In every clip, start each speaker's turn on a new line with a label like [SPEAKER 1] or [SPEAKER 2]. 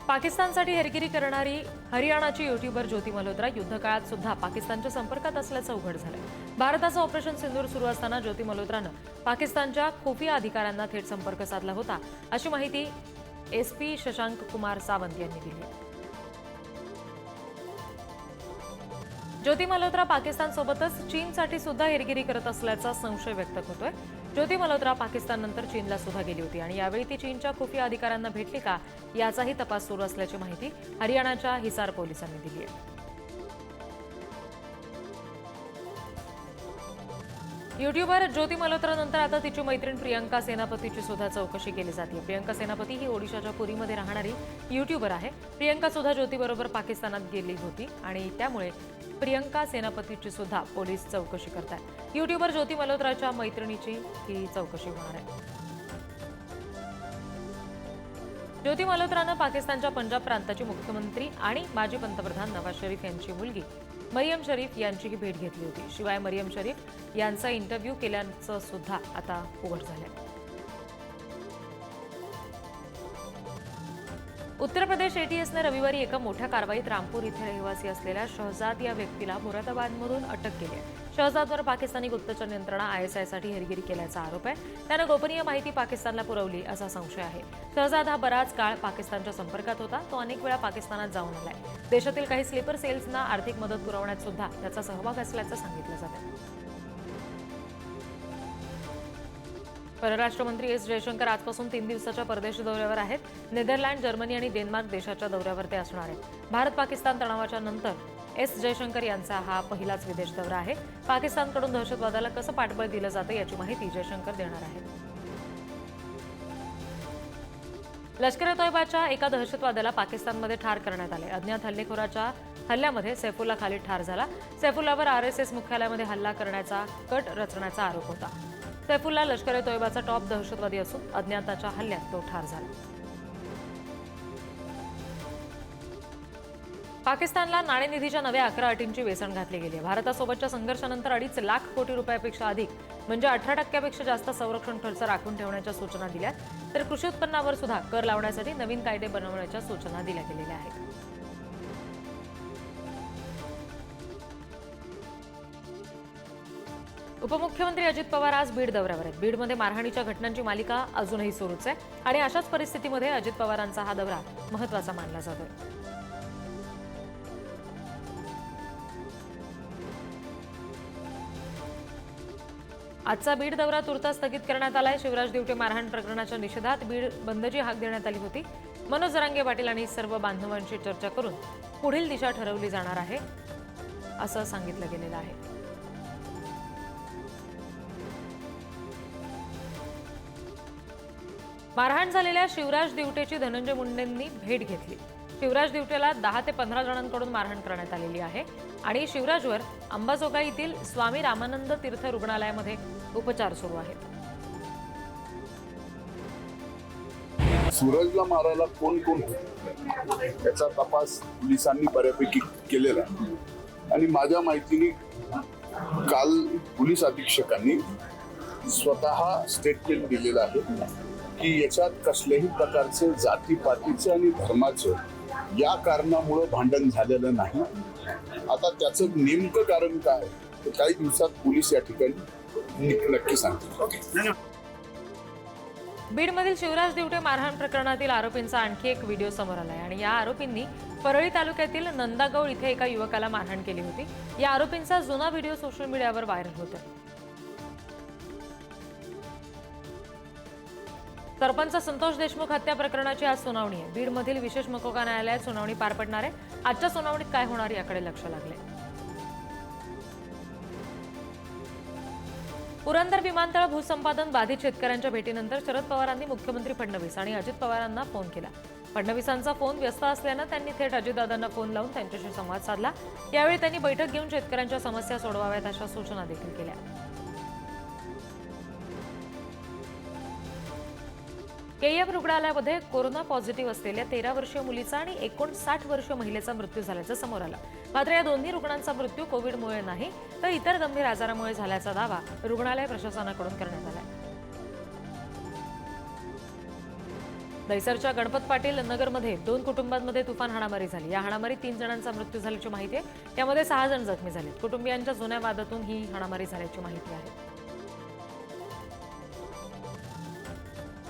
[SPEAKER 1] पाकिस्तानसाठी हेरगिरी करणारी हरियाणाची युट्यूबर ज्योती मल्होत्रा युद्धकाळात सुद्धा पाकिस्तानच्या संपर्कात असल्याचं उघड झालं। भारताचं ऑपरेशन सिंदूर सुरू असताना ज्योती मल्होत्रानं पाकिस्तानच्या खुफिया अधिकाऱ्यांना थेट संपर्क साधला होता, अशी माहिती एसपी शशांक कुमार सावंत यांनी दिली। ज्योती मल्होत्रा पाकिस्तानसोबतच चीनसाठी सुद्धा हेरगिरी करत असल्याचा संशय व्यक्त होतोय। ज्योती मल्होत्रा पाकिस्ताननंतर चीनला सुद्धा गेली होती आणि यावेळी ती चीनच्या खुफिया अधिकाऱ्यांना भेटली का याचाही तपास सुरू असल्याची माहिती हरियाणाच्या हिसार पोलिसांनी दिली आहे। युट्यूबर ज्योती मल्होत्रानंतर आता तिची मैत्रीण प्रियंका सेनापतीची सुद्धा चौकशी केली जाते। प्रियंका सेनापती ही ओडिशाच्या पुरीमध्ये राहणारी युट्यूबर आहे। प्रियंका सुद्धा ज्योतीबरोबर पाकिस्तानात गेली होती आणि त्यामुळे प्रियंका सेनापतीची सुद्धा पोलीस चौकशी करतात। युट्यूबर ज्योती मल्होत्राच्या मैत्रिणीची ही चौकशी होणार आहे। ज्योती मल्होत्रानं पाकिस्तानच्या पंजाब प्रांताची मुख्यमंत्री आणि माजी पंतप्रधान नवाज शरीफ यांची मुलगी मरियम शरीफ यांचीही भेट घेतली होती। शिवाय मरियम शरीफ यांचा इंटरव्ह्यू केल्याचं सुद्धा आता उघड झालंय। उत्तर प्रदेश एटीएसने रविवारी एका मोठ्या कारवाईत रामपूर इथे रहिवासी असलेल्या शहजाद या व्यक्तीला मुरादाबादमधून अटक केली आहे। शहजादवर पाकिस्तानी गुप्तचर यंत्रणा आयएसआयसाठी हेरगिरी केल्याचा आरोप आहे। त्यानं गोपनीय माहिती पाकिस्तानला पुरवली असा संशय आहे। शहजाद हा बराच काळ पाकिस्तानच्या संपर्कात होता। तो अनेक वेळा पाकिस्तानात जाऊन आलाय। देशातील काही स्लीपर सेल्सना आर्थिक मदत पुरवण्यात सुद्धा त्याचा सहभाग असल्याचं सांगितलं जातं। परराष्ट्र मंत्री एस जयशंकर आजपासून 3 दिवसाच्या परदेशी दौऱ्यावर आहेत। नेदरलँड, जर्मनी आणि डेन्मार्क देशाच्या दौऱ्यावर ते असणार आहेत। भारत-पाकिस्तान तणावाच्या नंतर एस जयशंकर यांचा हा पहिलाच विदेश दौरा आहे। पाकिस्तानकडून दहशतवादाला कसं पाठबळ दिलं जातं याची माहिती जयशंकर देणार आहेत। लष्कर-ए-तोयबाच्या एका दहशतवाद्याला पाकिस्तानमध्ये ठार करण्यात आले। अज्ञात हल्लेखोराच्या हल्ल्यामध्ये सैफुल्ला खालिद ठार झाला। सैफुल्लावर आरएसएस मुख्यालयामध्ये हल्ला करण्याचा कट रचण्याचा आरोप होता। सैफुल्ला लष्कर-ए-तोयबाचा टॉप दहशतवादी असून अज्ञाताच्या हल्ल्यात तो ठार झाला। पाकिस्तानला नाणेनिधीच्या नव्या 11 अटींची वेसण घातली गेली आहे। भारतासोबतच्या संघर्षानंतर 2.5 लाख कोटी रुपयापेक्षा अधिक म्हणजे 18% जास्त संरक्षण खर्च राखून ठेवण्याच्या सूचना दिल्या, तर कृषी उत्पन्नावर सुद्धा कर लावण्यासाठी नवीन कायदे बनवण्याच्या सूचना दिल्या गेलेल्या आहेत। उपमुख्यमंत्री अजित पवार आज बीड दौऱ्यावर आहेत। बीडमध्ये मारहाणीच्या घटनांची मालिका अजूनही सुरूच आहे आणि अशाच परिस्थितीमध्ये अजित पवारांचा हा दौरा महत्त्वाचा मानला जातोय। आजचा बीड दौरा तुर्तास स्थगित करण्यात आलाय। शिवराज दिवटे मारहाण प्रकरणाच्या निषेधात बीड बंदची हाक देण्यात आली होती। मनोज जरांगे पाटील आणि सर्व बांधवांशी चर्चा करून पुढील दिशा ठरवली जाणार आहे असं सांगितलं गेलेलं आहे। मारहाण झालेल्या शिवराज दिवटेची धनंजय मुंडेंनी भेट घेतली। शिवराज दिवटेला 10 ते 15 जणांकडून मारहाण करण्यात आलेली आहे आणि शिवराजवर अंबाजोगाईतील स्वामी रामानंद तीर्थ रुग्णालयामध्ये उपचार सुरू आहेत।
[SPEAKER 2] सूरजला मारायला कोण कोण याचा तपास पोलिसांनी बऱ्यापैकी केलेला आहे आणि माझ्या माहितीने काल पोलीस अधीक्षकांनी स्वतः स्टेटमेंट दिलेलं आहे की याच्यात कसल्याही प्रकारचे जातीपातीचे आणि धर्माचे या कारणामुळे भांडण झालेलं नाही। आता त्याचं नेमकं कारण काय ते काही दिवसात पोलीस या ठिकाणी नक्की सांगतील।
[SPEAKER 1] बीडमधील शिवराज दिवटे मारहाण प्रकरणातील आरोपींचा आणखी एक व्हिडिओ समोर आलाय आणि या आरोपींनी परळी तालुक्यातील नंदागौळ इथे एका युवकाला मारहाण केली होती। या आरोपींचा जुना व्हिडिओ सोशल मीडियावर व्हायरल होतोय। सरपंच संतोष देशमुख हत्या प्रकरणाची आज सुनावणी आहे। बीडमधील विशेष मकोका न्यायालयात सुनावणी पार पडणार आहे। आजच्या सुनावणीत काय होणार याकडे लक्ष लागले। पुरंदर विमानतळ भूसंपादन बाधित शेतकऱ्यांच्या भेटीनंतर शरद पवारांनी मुख्यमंत्री फडणवीस आणि अजित पवारांना फोन केला। फडणवीसांचा फोन व्यस्त असल्यानं त्यांनी थेट अजितदादांना फोन लावून त्यांच्याशी संवाद साधला। यावेळी त्यांनी बैठक घेऊन शेतकऱ्यांच्या समस्या सोडवाव्यात अशा सूचना देखील केल्या। केईएम रुग्णालयामध्ये कोरोना पॉझिटिव्ह असलेल्या 13 वर्षीय मुलीचा आणि 59 वर्षीय महिलेचा मृत्यू झाल्याचं समोर आलं। मात्र या दोन्ही रुग्णांचा मृत्यू कोविडमुळे नाही तर इतर गंभीर आजारामुळे झाल्याचा दावा रुग्णालय प्रशासनाकडून करण्यात आला। दहिसरच्या गणपत पाटील नगरमध्ये 2 कुटुंबांमध्ये तुफान हाणामारी झाली. या हाणामारीत 3 जणांचा मृत्यू झाल्याची माहिती आहे. यामध्ये 6 जण जखमी झाले. कुटुंबियांच्या जुन्या वादातून ही हाणामारी झाल्याची माहिती आहे.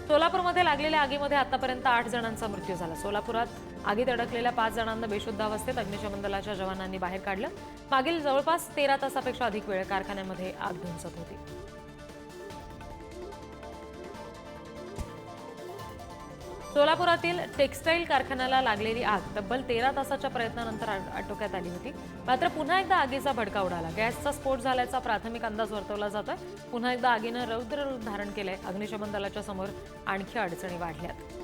[SPEAKER 1] सोलापूरमध्ये लागलेल्या आगीमध्ये आतापर्यंत 8 जणांचा मृत्यू झाला. सोलापुरात आगीत अडकलेल्या 5 जणांना बेशुद्ध अवस्थेत अग्निशमन दलाच्या जवानांनी बाहेर काढलं. मागील जवळपास 13 तासापेक्षा अधिक वेळ कारखान्यामध्ये आग धुमसत होती. सोलापुरातील टेक्सटाईल कारखान्याला लागलेली आग तब्बल 13 तासाच्या प्रयत्नानंतर आटोक्यात आली होती. मात्र पुन्हा एकदा आगीचा भडका उडाला. गॅसचा स्फोट झाल्याचा प्राथमिक अंदाज वर्तवला जातोय. पुन्हा एकदा आगीनं रौद्र रूप धारण केलंय. अग्निशमन दलाच्या समोर आणखी अडचणी वाढल्यात.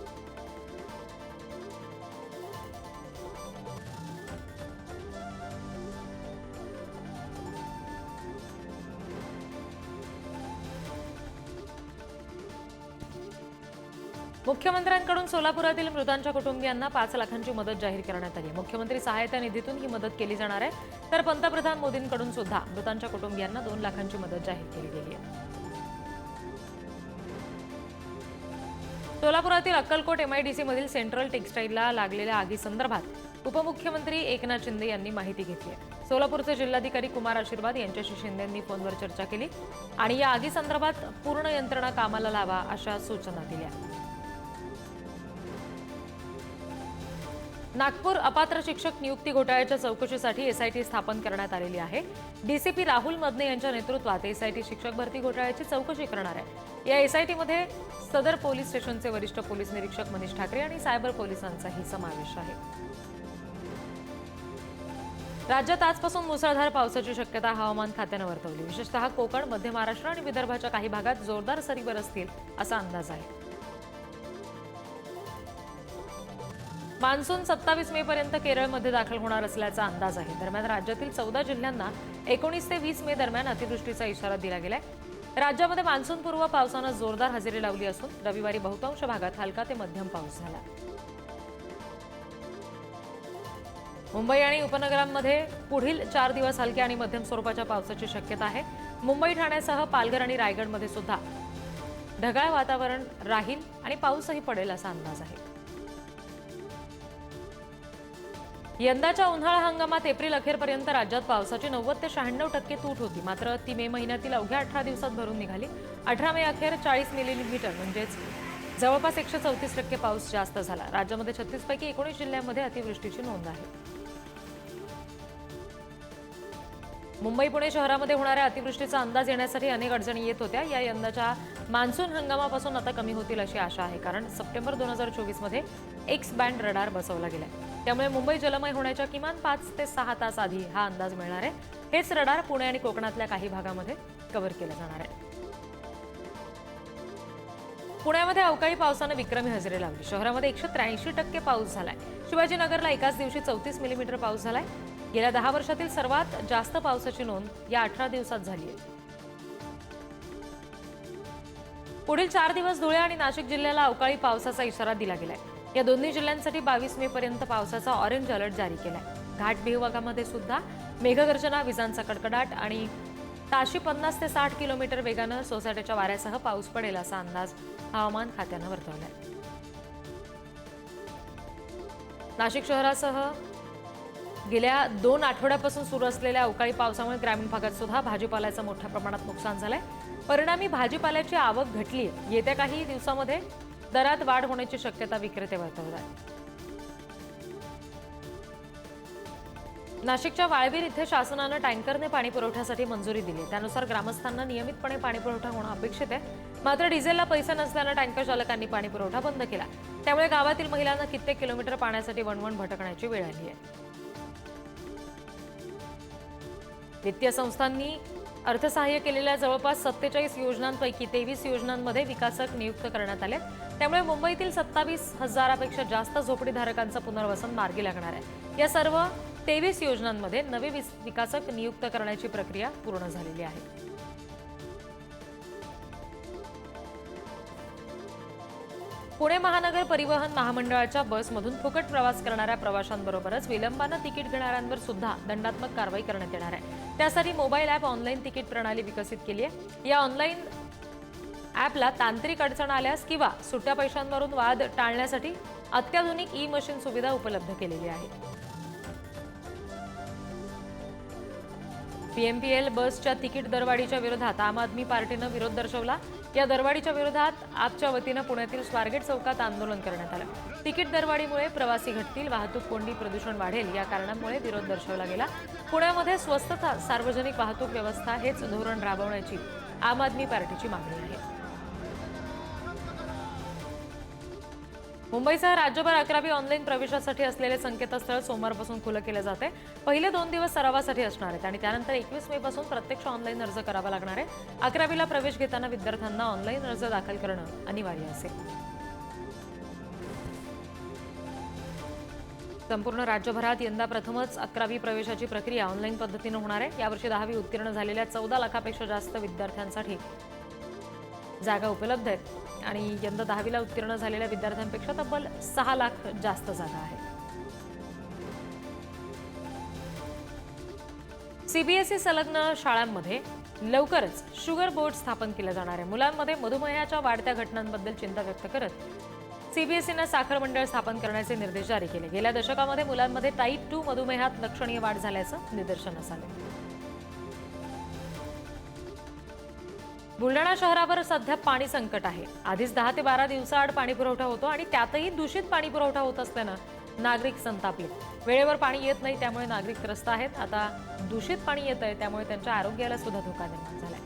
[SPEAKER 1] मुख्यमंत्र्यांकडून सोलापुरातील मृतांच्या कुटुंबियांना 5 लाखांची मदत जाहीर करण्यात आली. मुख्यमंत्री सहायता निधीतून ही मदत केली जाणार आहे. तर पंतप्रधान मोदींकडून सुद्धा मृतांच्या कुटुंबियांना 2 लाखांची मदत जाहीर केली गेली आहे. सोलापुरातील अक्कलकोट MIDC मधील सेंट्रल टेक्सटाईलला लागलेल्या आगीसंदर्भात उपमुख्यमंत्री एकनाथ शिंदे यांनी माहिती घेतली आहे. सोलापूरचे जिल्हाधिकारी कुमार आशीर्वाद यांच्याशी शिंदेंनी फोनवर चर्चा केली आणि या आगीसंदर्भात पूर्ण यंत्रणा कामाला लावा अशा सूचना दिल्या. नागपूर अपात्र शिक्षक नियुक्ती घोटाळ्याच्या चौकशीसाठी SIT स्थापन करण्यात आलेली आहे. DCP राहुल मदने यांच्या नेतृत्वात SIT शिक्षक भरती घोटाळ्याची चौकशी करणार आहे. या SIT मध्ये सदर पोलीस स्टेशनचे वरिष्ठ पोलीस निरीक्षक मनीष ठाकरे आणि सायबर पोलिसांचाही समावेश आहे. राज्यात आजपासून मुसळधार पावसाची शक्यता हवामान खात्यानं वर्तवली. विशेषतः कोकण, मध्य महाराष्ट्र आणि विदर्भाच्या काही भागात जोरदार सरी बरसतील असा अंदाज आहे. मान्सून 27 मे पर्यंत केरळमध्ये दाखल होणार असल्याचा अंदाज आहे. दरम्यान राज्यातील 14 जिल्ह्यांना 19 ते 20 मे दरम्यान अतिवृष्टीचा इशारा दिला गेलाय. राज्यामध्ये मान्सूनपूर्व पावसानं जोरदार हजेरी लावली असून रविवारी बहुतांश भागात हलका ते मध्यम पाऊस झाला. मुंबई आणि उपनगरांमध्ये पुढील 4 दिवस हलक्या आणि मध्यम स्वरूपाच्या पावसाची शक्यता आहे. मुंबई, ठाण्यासह पालघर आणि रायगडमध्ये सुद्धा ढगाळ वातावरण राहील आणि पाऊसही पडेल असा अंदाज आहे. यंदाच्या उन्हाळा हंगामात एप्रिल अखेरपर्यंत राज्यात पावसाची 90 ते 96% तूट होती. मात्र ती मे महिन्यातील अवघ्या 18 दिवसात भरून निघाली. 18 मे अखेर 40 मिलीमीटर म्हणजेच जवळपास 134% पाऊस जास्त झाला. राज्यामध्ये 36 पैकी 19 जिल्ह्यांमध्ये अतिवृष्टीची नोंद आहे. मुंबई, पुणे शहरामध्ये होणाऱ्या अतिवृष्टीचा अंदाज येण्यासाठी अनेक अडचणी येत होत्या. या यंदाच्या मान्सून हंगामापासून आता कमी होतील अशी आशा आहे. कारण सप्टेंबर 2024 मध्ये एक्स बँड रडार बसवला गेलाय. त्यामुळे मुंबई जलमय होण्याच्या किमान 5 ते 6 तास आधी हा अंदाज मिळणार आहे. हेच रडार पुणे आणि कोकणातल्या काही भागामध्ये कव्हर केलं जाणार आहे. पुण्यामध्ये अवकाळी पावसानं विक्रमी हजेरी लावली. शहरामध्ये 183% पाऊस झालाय. शिवाजीनगरला एकाच दिवशी 34 मिलीमीटर पाऊस झालाय. गेल्या 10 वर्षातील सर्वात जास्त पावसाची नोंद या 18 दिवसात झाली आहे. पुढील 4 दिवस धुळे आणि नाशिक जिल्ह्याला अवकाळी पावसाचा इशारा दिला गेलाय. या दोन्ही जिल्ह्यांसाठी 22 मे पर्यंत पावसाचा ऑरेंज अलर्ट जारी केलाय. घाट विभागामध्ये सुद्धा मेघगर्जना, विजांचा कडकडाट आणि ताशी 50 ते 60 किलोमीटर वेगानं सोसाट्याच्या वाऱ्यासह पाऊस पडेल असा अंदाज हवामान खात्यानं वर्तवलाय. नाशिक शहरासह गेल्या 2 आठवड्यापासून सुरू असलेल्या अवकाळी पावसामुळे ग्रामीण भागात सुद्धा भाजीपाल्याचं मोठ्या प्रमाणात नुकसान झालंय. परिणामी भाजीपाल्याची आवक घटली. येत्या काही दिवसांमध्ये दरात वाढ होण्याची शक्यता विक्रेते वर्तवतात. नाशिकच्या वाळवीर इथे शासनानं टँकरने पाणी पुरवठ्यासाठी मंजुरी दिली. त्यानुसार ग्रामस्थांना नियमितपणे पाणी पुरवठा होणं अपेक्षित आहे. मात्र डिझेलला पैसे नसल्यानं टँकर चालकांनी पाणी पुरवठा बंद केला. त्यामुळे गावातील महिलांना कित्येक किलोमीटर पाण्यासाठी वणवण भटकण्याची वेळ आली आहे. वित्तीय संस्थांनी अर्थसहाय्य केलेल्या जवळपास 47 योजनांपैकी 23 योजनांमध्ये विकासक नियुक्त करण्यात आले. त्यामुळे मुंबईतील 27,000पेक्षा जास्त झोपडीधारकांचं पुनर्वसन मार्गी लागणार आहे. या सर्व 23 योजनांमध्ये नवे विकासक नियुक्त करण्याची प्रक्रिया पूर्ण झालेली आहे. पुणे महानगर परिवहन महामंडळाच्या बसमधून फुकट प्रवास करणाऱ्या प्रवाशांबरोबरच विलंबानं तिकीट घेणाऱ्यांवर सुद्धा दंडात्मक कारवाई करण्यात येणार आहे. त्यासाठी मोबाईल ॲप ऑनलाईन तिकीट प्रणाली विकसित केली आहे. या ऑनलाईन ॲपला तांत्रिक अडचण आल्यास किंवा सुट्ट्या पैशांवरून वाद टाळण्यासाठी अत्याधुनिक ई मशीन सुविधा उपलब्ध केलेली आहे. पीएमपीएल बसच्या तिकीट दरवाढीच्या विरोधात आम आदमी पार्टीनं विरोध दर्शवला. या दरवाढीच्या विरोधात आपच्या वतीनं पुण्यातील स्वारगेट चौकात आंदोलन करण्यात आलं. तिकीट दरवाढीमुळे प्रवासी घटतील, वाहतूक कोंडी, प्रदूषण वाढेल या कारणांमुळे विरोध दर्शवला गेला. पुण्यामध्ये स्वस्त सार्वजनिक वाहतूक व्यवस्था हेच धोरण राबवण्याची आम आदमी पार्टीची मागणी आहे. मुंबईसह राज्यभर 11वी ऑनलाईन प्रवेशासाठी असलेले संकेतस्थळ सोमवारपासून खुलं केलं जाते. पहिले 2 दिवस सरावासाठी असणार आहेत आणि त्यानंतर 21 मे पासून प्रत्यक्ष ऑनलाईन अर्ज करावा लागणार आहे. 11वीला प्रवेश घेताना विद्यार्थ्यांना ऑनलाईन अर्ज दाखल करणं अनिवार्य असेल. संपूर्ण राज्यभरात यंदा प्रथमच 11वी प्रवेशाची प्रक्रिया ऑनलाईन पद्धतीनं होणार आहे. यावर्षी 10वी उत्तीर्ण झालेल्या 14 लाखापेक्षा जास्त विद्यार्थ्यांसाठी जागा उपलब्ध आहेत आणि यंदा 10वीला उत्तीर्ण झालेल्या विद्यार्थ्यांपेक्षा तब्बल 6 लाख जास्त जागा आहेत. सीबीएसई संलग्न शाळांमध्ये लवकरच शुगर बोर्ड स्थापन केलं जाणार आहे. मुलांमध्ये मधुमेहाच्या वाढत्या घटनांबद्दल चिंता व्यक्त करत सीबीएसईनं साखर मंडळ स्थापन करण्याचे निर्देश जारी केले. गेल्या दशकामध्ये मुलांमध्ये टाईप 2 मधुमेहात लक्षणीय वाढ झाल्याचं निदर्शनास आलं. बुलढाणा शहरावर सध्या पाणी संकट आहे. आधीच 10 ते 12 दिवसाआड पाणी पुरवठा होतो आणि त्यातही दूषित पाणी पुरवठा होत असल्यानं नागरिक संतापले. वेळेवर पाणी येत नाही त्यामुळे नागरिक त्रस्त आहेत. आता दूषित पाणी येत आहे त्यामुळे त्यांच्या आरोग्याला सुद्धा धोका निर्माण झालाय.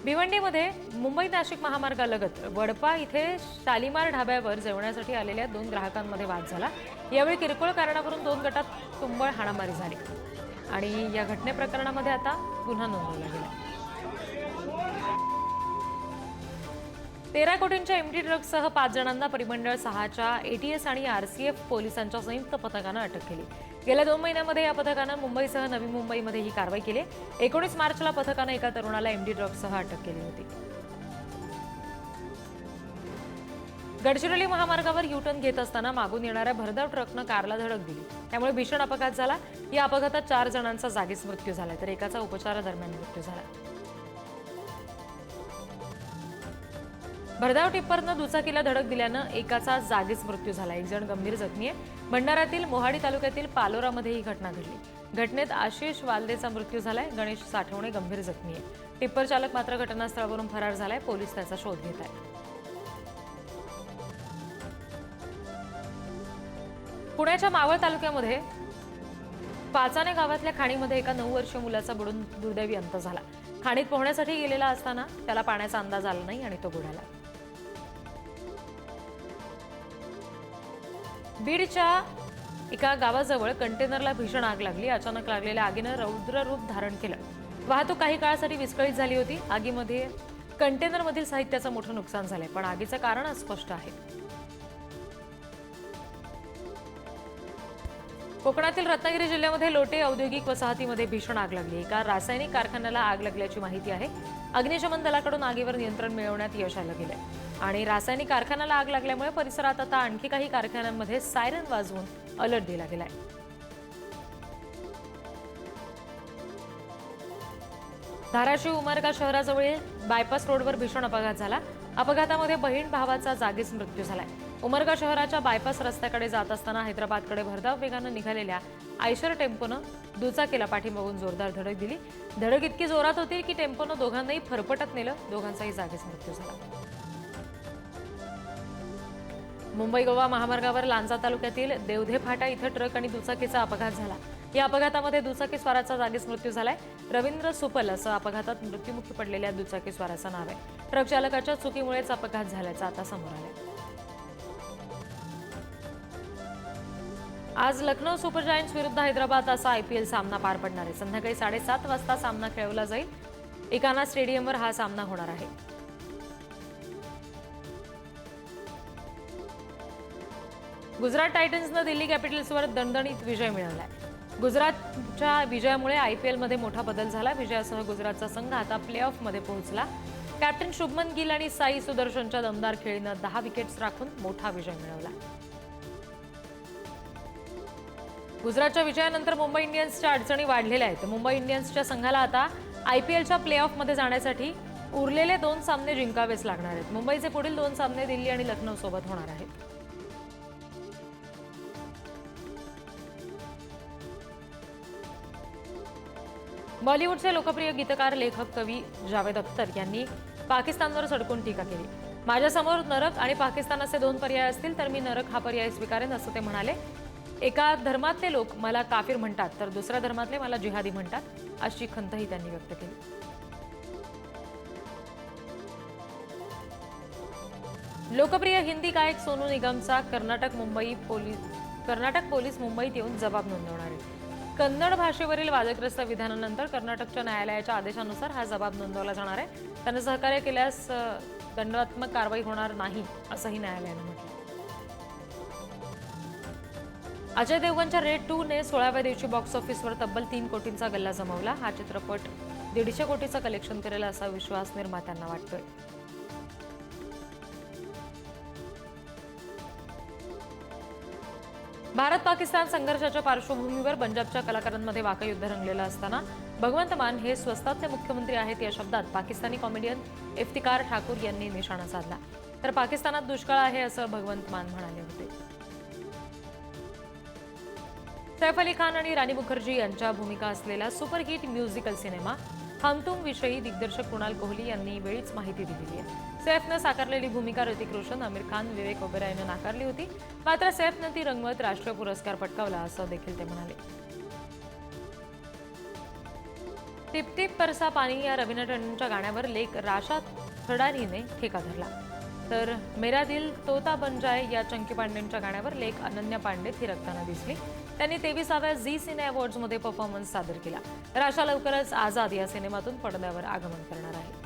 [SPEAKER 1] भिवंडीमध्ये मुंबई नाशिक महामार्गालगत वडपा इथे शालिमार ढाब्यावर जेवण्यासाठी आलेल्या 2 ग्राहकांमध्ये वाद झाला. यावेळी किरकोळ कारणावरून 2 गटात तुंबळ हाणामारी झाली आणि या घटनेप्रकरणामध्ये आता गुन्हा नोंदवला गेला. 13 कोटींच्या एमडी ड्रग्जसह 5 जणांना परिमंडळ 6च्या एटीएस आणि आरसीएफ पोलिसांच्या संयुक्त पथकानं अटक केली. गेल्या 2 महिन्यांमध्ये या पथकानं मुंबईसह नवी मुंबईमध्ये ही कारवाई केली. 19 मार्चला पथकानं एका तरुणाला एमडी ड्रग्जसह अटक केली होती. गडचिरोली महामार्गावर युटर्न घेत असताना मागून येणाऱ्या भरधाव ट्रकनं कारला धडक दिली. त्यामुळे भीषण अपघात झाला. या अपघातात 4 जणांचा जागीच मृत्यू झाला तर एकाचा उपचारादरम्यान मृत्यू झाला. भरधाव टिप्परनं दुचाकीला धडक दिल्यानं एकाचा जागीच मृत्यू झाला. 1 जण गंभीर जखमी आहे. भंडाऱ्यातील मोहाडी तालुक्यातील पालोरामध्ये ही घटना घडली. घटनेत आशिष वालदेचा मृत्यू झालाय. गणेश साठवणे गंभीर जखमी आहे. टिप्पर चालक मात्र घटनास्थळावरून फरार झालाय. पोलीस त्याचा शोध घेत आहेत. पुण्याच्या मावळ तालुक्यामध्ये पाचाने गावातल्या खाणीमध्ये एका 9 वर्षीय मुलाचा बुडून दुर्दैवी अंत झाला. खाणीत पोहण्यासाठी गेलेला असताना त्याला पाण्याचा अंदाज आला नाही आणि तो बुडाला. बीडच्या एका गावाजवळ कंटेनरला भीषण आग लागली. अचानक लागलेल्या आगीनं रौद्र रूप धारण केलं. वाहतूक काही काळासाठी विस्कळीत झाली होती. आगीमध्ये कंटेनरमधील साहित्याचं मोठं नुकसान झालंय पण आगीचं कारण अस्पष्ट आहे. कोकणातील रत्नागिरी जिल्ह्यामध्ये लोटे औद्योगिक वसाहतीमध्ये भीषण आग लागली. एका रासायनिक कारखान्याला आग लागल्याची माहिती आहे. अग्निशमन दलाकडून आगीवर नियंत्रण मिळवण्यात यश आलं गेलंय आणि रासायनिक कारखान्याला आग लागल्यामुळे परिसरात आता आणखी काही कारखान्यांमध्ये सायरन वाजवून अलर्ट दिला गेलाय. धाराशिव उमरगा शहराजवळील बायपास रोडवर भीषण अपघात झाला. अपघातामध्ये बहीण भावाचा जागीच मृत्यू झालाय. उमरगा शहराच्या बायपास रस्त्याकडे जात असताना हैदराबादकडे भरधाव वेगानं निघालेल्या आयशर टेम्पोनं दुचाकीला पाठीमागून जोरदार धडक दिली. धडक इतकी जोरात होती की टेम्पोनं दोघांनाही फरफटत नेलं. दोघांचाही जागीच मृत्यू झाला. मुंबई गोवा महामार्गावर लांजा तालुक्यातील देवधे फाटा इथं ट्रक आणि दुचाकीचा अपघात झाला. या अपघातामध्ये दुचाकी स्वाराचा जागीच मृत्यू झालाय. रवींद्र सुपल असं अपघातात मृत्युमुखी पडलेल्या दुचाकी स्वाराचं नाव आहे. ट्रक चालकाच्या चुकीमुळेच अपघात झाल्याचं आता समोर आलंय. आज लखनौ सुपर जायंट्स विरुद्ध हैदराबाद असा आयपीएल सामना पार पडणार आहे. संध्याकाळी 7:30 वाजता सामना खेळवला जाईल. इकाना स्टेडियमवर हा सामना होणार आहे. गुजरात टायटन्सनं दिल्ली कॅपिटल्सवर दणदणीत विजय मिळवलाय. गुजरातच्या विजयामुळे आयपीएलमध्ये मोठा बदल झाला. विजयासह गुजरातचा संघ आता प्लेऑफमध्ये पोहोचला. कॅप्टन शुभमन गिल आणि साई सुदर्शनच्या दमदार खेळीनं 10 विकेट्स राखून मोठा विजय मिळवला. गुजरातच्या विजयानंतर मुंबई इंडियन्सच्या अडचणी वाढलेल्या आहेत. मुंबई इंडियन्सच्या संघाला आता IPLच्या प्ले ऑफमध्ये जाण्यासाठी उरलेले 2 सामने जिंकावेच लागणार आहेत. मुंबईचे पुढील 2 सामने दिल्ली आणि लखनौ सोबत होणार आहेत. बॉलिवूडचे लोकप्रिय गीतकार, लेखक, कवी जावेद अख्तर यांनी पाकिस्तानवर सडकून टीका केली. माझ्यासमोर नरक आणि पाकिस्तान असे 2 पर्याय असतील तर मी नरक हा पर्याय स्वीकारेन, असं ते म्हणाले. एका धर्मातले लोक मला काफिर म्हणतात तर दुसऱ्या धर्मातले मला जिहादी म्हणतात, अशी खंतही त्यांनी व्यक्त केली. लोकप्रिय हिंदी गायक सोनू निगमचा कर्नाटक पोलीस मुंबईत येऊन जबाब नोंदवणार आहेत. कन्नड भाषेवरील वादग्रस्त विधानानंतर कर्नाटकच्या न्यायालयाच्या आदेशानुसार हा जबाब नोंदवला जाणार आहे. त्यानं सहकार्य केल्यास दंडात्मक कारवाई होणार नाही, असंही न्यायालयानं म्हटलं. अजय देवगनच्या रेड 2 ने 16व्या दिवशी बॉक्स ऑफिसवर तब्बल 3 कोटींचा गल्ला जमवला. हा चित्रपट 150 कोटीचं कलेक्शन करेल असा विश्वास निर्मात्यांना वाटतोय. भारत पाकिस्तान संघर्षाच्या पार्श्वभूमीवर पंजाबच्या कलाकारांमध्ये वाकयुद्ध रंगलेलं असताना भगवंत मान हे स्वस्तातले मुख्यमंत्री आहेत या शब्दात पाकिस्तानी कॉमेडियन इफ्तिकार ठाकूर यांनी निशाणा साधला. तर पाकिस्तानात दुष्काळ आहे असं भगवंत मान म्हणाले होते. सैफ अली खान आणि राणी मुखर्जी यांच्या भूमिका असलेला सुपरहिट म्युझिकल सिनेमा हम तुम विषयी दिग्दर्शक कुणाल कोहली यांनी वेळीच माहिती दिलेली आहे. सैफनं साकारलेली भूमिका ऋतिक रोशन, आमिर खान, विवेक ओबेरॉयनं नाकारली होती. मात्र सैफनं ती रंगवत राष्ट्रीय पुरस्कार पटकावला, असं देखील ते म्हणाले. टिप टिप परसा पानी या रवीना टंडनच्या गाण्यावर लेख राशा थडानीने ठेका धरला. तर मेरा दिल तोता बन जाए या चंकी पांडेंच्या गाण्यावर लेख अनन्या पांडे थिरकताना दिसली. त्यांनी 23व्या झी सिने अवॉर्ड्समध्ये परफॉर्मन्स सादर केला. राशा लवकरच आझाद या सिनेमातून पडद्यावर आगमन करणार आहे.